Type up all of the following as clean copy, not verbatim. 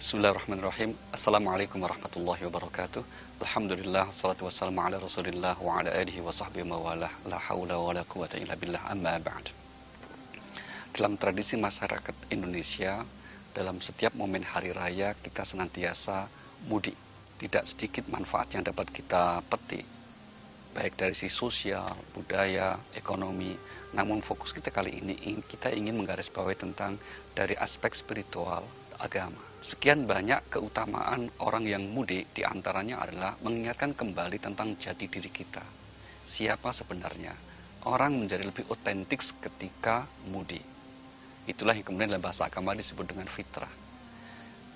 Bismillahirrahmanirrahim. Assalamualaikum warahmatullahi wabarakatuh. Alhamdulillah, salatu wassalamu ala rasulillah wa ala alihi wa sahbihi mawalah. La hawla wa la quwata illa billah, amma ba'd. Dalam tradisi masyarakat Indonesia, dalam setiap momen hari raya kita senantiasa mudik. Tidak sedikit manfaat yang dapat kita petik, baik dari sisi sosial, budaya, ekonomi. Namun fokus kita kali ini, kita ingin menggarisbawahi tentang dari aspek spiritual, agama. Sekian banyak keutamaan orang yang mudik, diantaranya adalah mengingatkan kembali tentang jati diri kita. Siapa sebenarnya? Orang menjadi lebih otentik ketika mudik. Itulah yang kemudian dalam bahasa agama disebut dengan fitrah.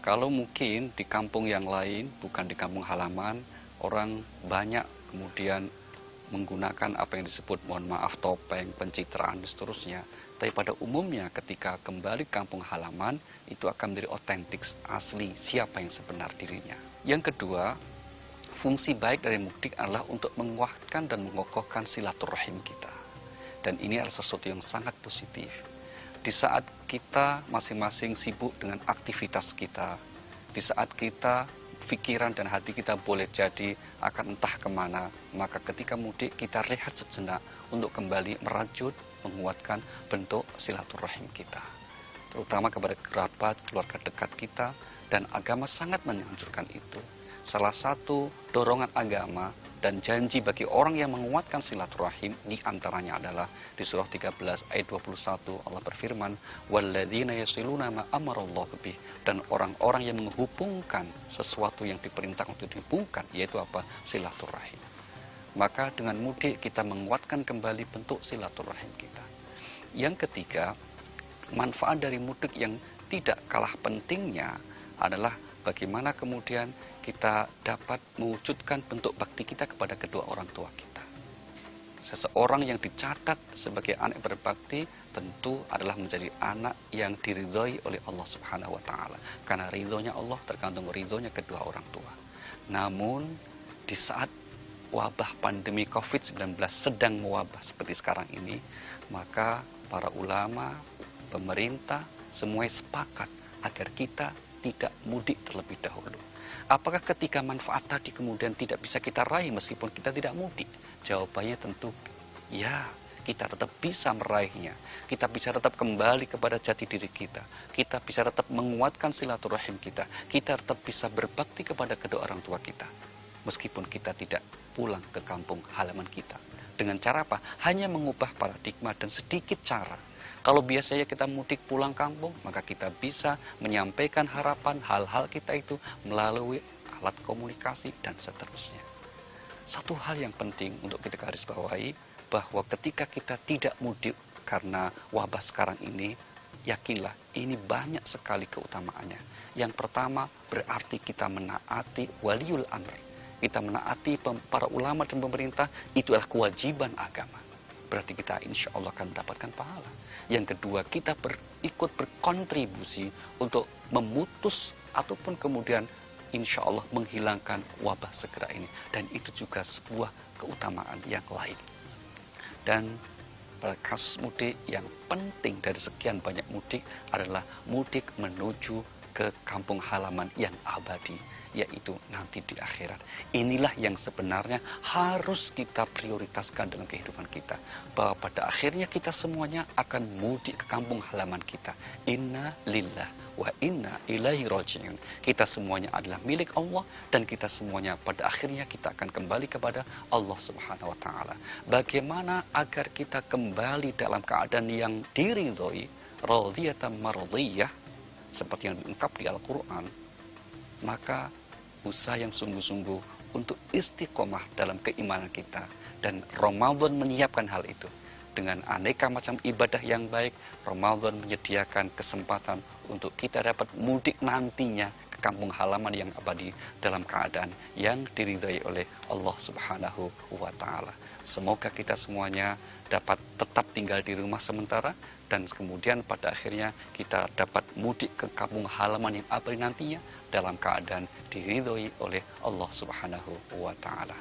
Kalau mungkin di kampung yang lain, bukan di kampung halaman, orang banyak kemudian menggunakan apa yang disebut, mohon maaf, topeng, pencitraan, dan seterusnya. Tapi pada umumnya ketika kembali ke kampung halaman, itu akan menjadi otentik, asli, siapa yang sebenar dirinya. Yang kedua, fungsi baik dari mudik adalah untuk menguatkan dan mengokohkan silaturahim kita. Dan ini adalah sesuatu yang sangat positif. Di saat kita masing-masing sibuk dengan aktivitas kita, di saat kita pikiran dan hati kita boleh jadi akan entah kemana, maka ketika mudik kita rehat sejenak untuk kembali merajut, menguatkan bentuk silaturahim kita, terutama kepada kerabat, keluarga dekat kita, dan agama sangat menganjurkan itu. Salah satu dorongan agama dan janji bagi orang yang menguatkan silaturahim diantaranya adalah di surah 13 ayat 21 Allah berfirman, walladzina yasiluna ma amarallahu bih, dan orang-orang yang menghubungkan sesuatu yang diperintahkan untuk dihubungkan, yaitu apa? Silaturahim. Maka dengan mudik kita menguatkan kembali bentuk silaturahim kita. Yang ketiga, manfaat dari mudik yang tidak kalah pentingnya adalah bagaimana kemudian kita dapat mewujudkan bentuk bakti kita kepada kedua orang tua kita. Seseorang yang dicatat sebagai anak berbakti tentu adalah menjadi anak yang diridhoi oleh Allah Subhanahu wa Ta'ala. Karena ridhonya Allah tergantung ridhonya kedua orang tua. Namun di saat wabah pandemi COVID-19 sedang mewabah seperti sekarang ini, maka para ulama, pemerintah, semuanya sepakat agar kita tidak mudik terlebih dahulu. Apakah ketika manfaat tadi kemudian tidak bisa kita raih meskipun kita tidak mudik? Jawabannya tentu ya, kita tetap bisa meraihnya. Kita bisa tetap kembali kepada jati diri kita. Kita bisa tetap menguatkan silaturahim kita. Kita tetap bisa berbakti kepada kedua orang tua kita, meskipun kita tidak pulang ke kampung halaman kita. Dengan cara apa? Hanya mengubah paradigma dan sedikit cara. Kalau biasanya kita mudik pulang kampung, maka kita bisa menyampaikan harapan hal-hal kita itu melalui alat komunikasi dan seterusnya. Satu hal yang penting untuk kita garisbawahi, bahwa ketika kita tidak mudik karena wabah sekarang ini, yakinlah ini banyak sekali keutamaannya. Yang pertama, berarti kita menaati waliul amr. Kita menaati para ulama dan pemerintah, itu adalah kewajiban agama. Berarti kita insya Allah akan mendapatkan pahala. Yang kedua, kita ikut berkontribusi untuk memutus ataupun kemudian insya Allah menghilangkan wabah segera ini. Dan itu juga sebuah keutamaan yang lain. Dan pada kasus mudik yang penting dari sekian banyak mudik adalah mudik menuju ke kampung halaman yang abadi, yaitu nanti di akhirat. Inilah yang sebenarnya harus kita prioritaskan dalam kehidupan kita, bahwa pada akhirnya kita semuanya akan mudik ke kampung halaman kita. Inna lillah wa inna ilaihi raji'un. Kita semuanya adalah milik Allah, dan kita semuanya pada akhirnya kita akan kembali kepada Allah Subhanahu wa Ta'ala. Bagaimana agar kita kembali dalam keadaan yang diridhoi, radhiyatan mardhiyah, seperti yang diungkap di Al-Quran, maka usaha yang sungguh-sungguh untuk istiqomah dalam keimanan kita. Dan Ramadan menyiapkan hal itu. Dengan aneka macam ibadah yang baik, Ramadan menyediakan kesempatan untuk kita dapat mudik nantinya ke kampung halaman yang abadi dalam keadaan yang diridhai oleh Allah Subhanahu wa Ta'ala. Semoga kita semuanya dapat tetap tinggal di rumah sementara, dan kemudian pada akhirnya kita dapat mudik ke kampung halaman yang abadi nantinya dalam keadaan diridhoi oleh Allah Subhanahu wa Ta'ala.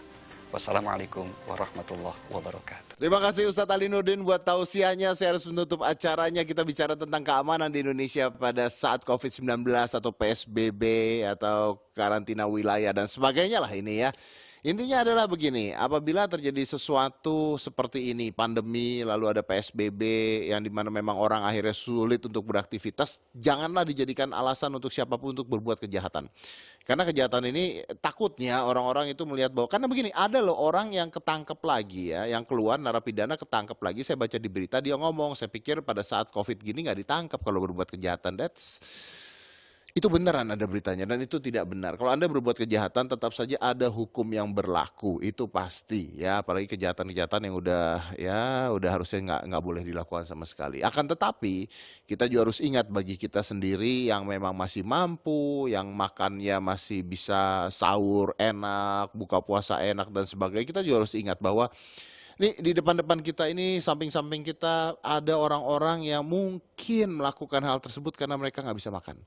Wassalamualaikum warahmatullahi wabarakatuh. Terima kasih Ustadz Ali Nurdin buat tausiahnya. Saya harus menutup acaranya. Kita bicara tentang keamanan di Indonesia pada saat COVID-19 atau PSBB atau karantina wilayah dan sebagainya lah ini ya. Intinya adalah begini, apabila terjadi sesuatu seperti ini, pandemi, lalu ada PSBB yang dimana memang orang akhirnya sulit untuk beraktivitas, janganlah dijadikan alasan untuk siapapun untuk berbuat kejahatan. Karena kejahatan ini takutnya orang-orang itu melihat bahwa, karena begini, ada loh orang yang ketangkep lagi ya, yang keluar narapidana ketangkep lagi, saya baca di berita dia ngomong, saya pikir pada saat COVID gini nggak ditangkap kalau berbuat kejahatan, itu beneran ada beritanya dan itu tidak benar. Kalau Anda berbuat kejahatan tetap saja ada hukum yang berlaku, itu pasti ya, apalagi kejahatan-kejahatan yang udah harusnya nggak boleh dilakukan sama sekali. Akan tetapi kita juga harus ingat bagi kita sendiri yang memang masih mampu, yang makannya masih bisa sahur enak, buka puasa enak dan sebagainya, kita juga harus ingat bahwa nih di depan-depan kita ini, samping-samping kita ada orang-orang yang mungkin melakukan hal tersebut karena mereka nggak bisa makan.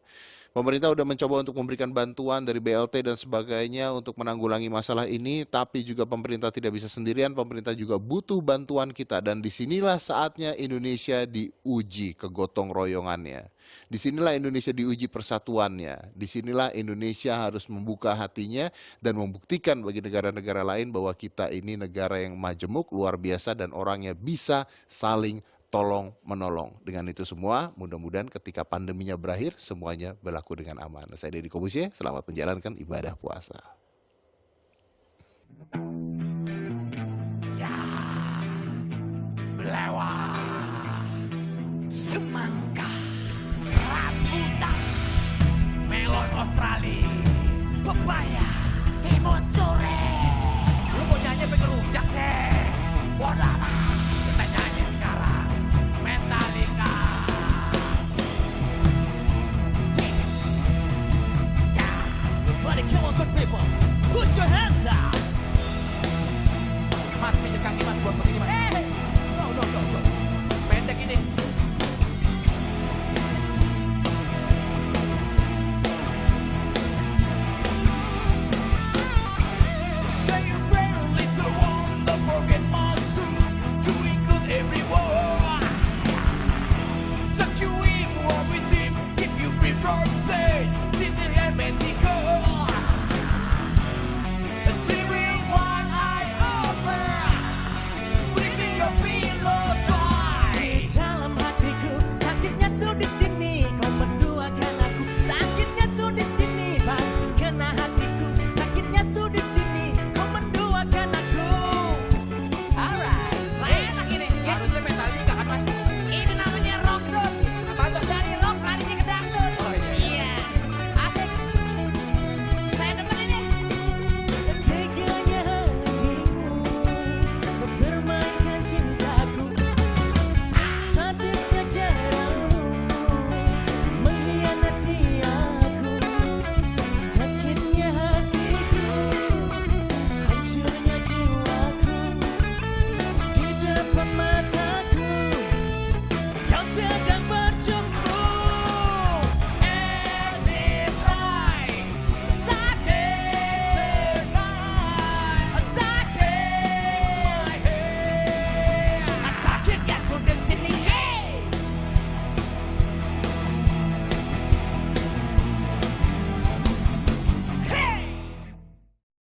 Pemerintah sudah mencoba untuk memberikan bantuan dari BLT dan sebagainya untuk menanggulangi masalah ini, tapi juga pemerintah tidak bisa sendirian, pemerintah juga butuh bantuan kita. Dan disinilah saatnya Indonesia diuji kegotong royongannya. Disinilah Indonesia diuji persatuannya. Disinilah Indonesia harus membuka hatinya dan membuktikan bagi negara-negara lain bahwa kita ini negara yang majemuk, luar biasa, dan orangnya bisa saling tolong menolong. Dengan itu semua, mudah-mudahan ketika pandeminya berakhir, semuanya berlaku dengan aman. Saya Deddy Kobusier, selamat menjalankan ibadah puasa. Ya, lewat.